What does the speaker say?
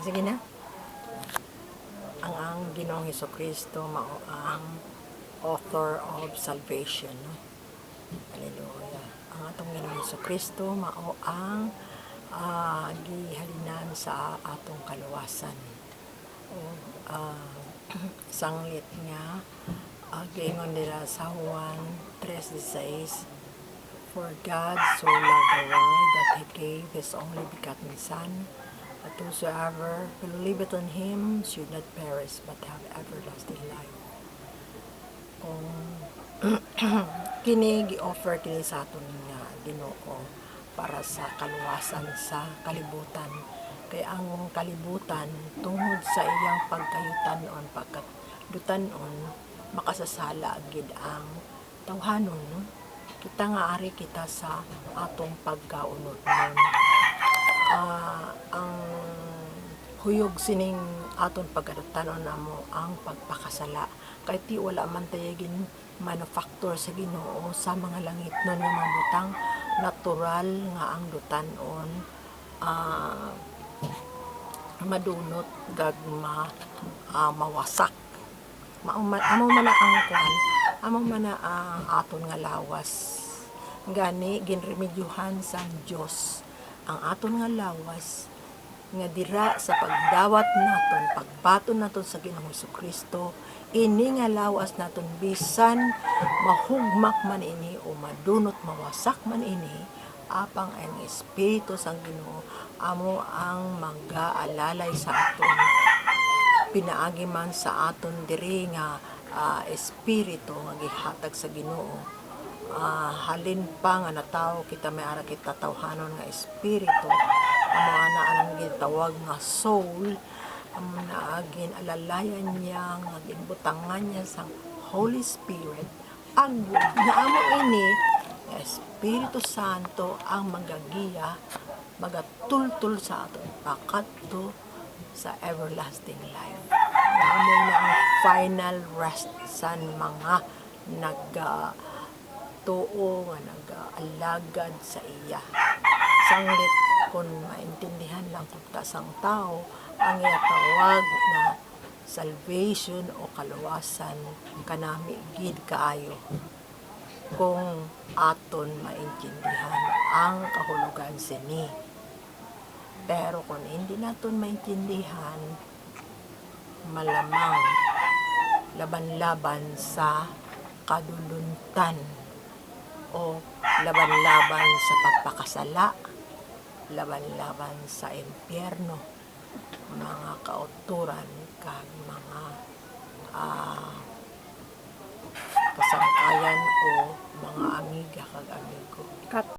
Sige na. Ang Ginoong Hesukristo mao ang author of salvation. Hallelujah. Ang atong Ginoong Hesukristo mao ang gihalinan sa atong kaluwasan. O sanglit nga giingon nila sa Juan 3:16, "For God so loved the world that He gave His only begotten Son, that whosoever believeth on Him should not perish but have everlasting life." Kung kini gi-offer kini sa aton nga Ginoo para sa kaluwasan sa kalibutan. Kay ang kalibutan tungod sa iyang pagkayutan-on, pagkadutanon, makasasala gid ang tawhanon, no? Kita nga ari kita sa atong pagkaunod nun. Ang huyog sining aton pagkadutanon namo ang pagpakasala. Kay ti wala man tayagin manufacture sa Ginoo sa mga langit nun nga mga butang natural nga ang dutanon madunot gagma mawasak. Amo man ang aton nga lawas. Gani ginremedyohan sa Dios ang aton nga lawas nga dira sa pagdawat naton, pagbaton naton sa Ginoong Hesukristo. Ini nga lawas naton bisan mahugmak man ini o madunot mawasak man ini, apang ang Espiritu sang Ginoo amo ang mag-aalalay sa aton, pinaagi man sa aton diri nga espiritu nga gihatag sa Ginoo. Halin pa nga natawo kita may ara kita tawhanon nga espiritu, amo ana ang gitawag nga soul, amo na agin alalayan niya nga ginbutangan niya sa Holy Spirit. Agud nga amo ini Espiritu Santo ang magagiya, magatultul sa aton pakadto sa everlasting life. Amo na ang final rest sa mga nagtuo nga nag-alagad sa iya. Sanglit kung maintindihan lang kita sang tao ang tawag na salvation o kaluwasan, kanami gid kaayo kung aton maintindihan ang kahulugan sini. Pero kung hindi naton maintindihan, malamang laban-laban sa kaduluntan o laban-laban sa pagpakasala, laban-laban sa impyerno, mga kauturan kag mga kasangkayan o mga amiga kag amigo.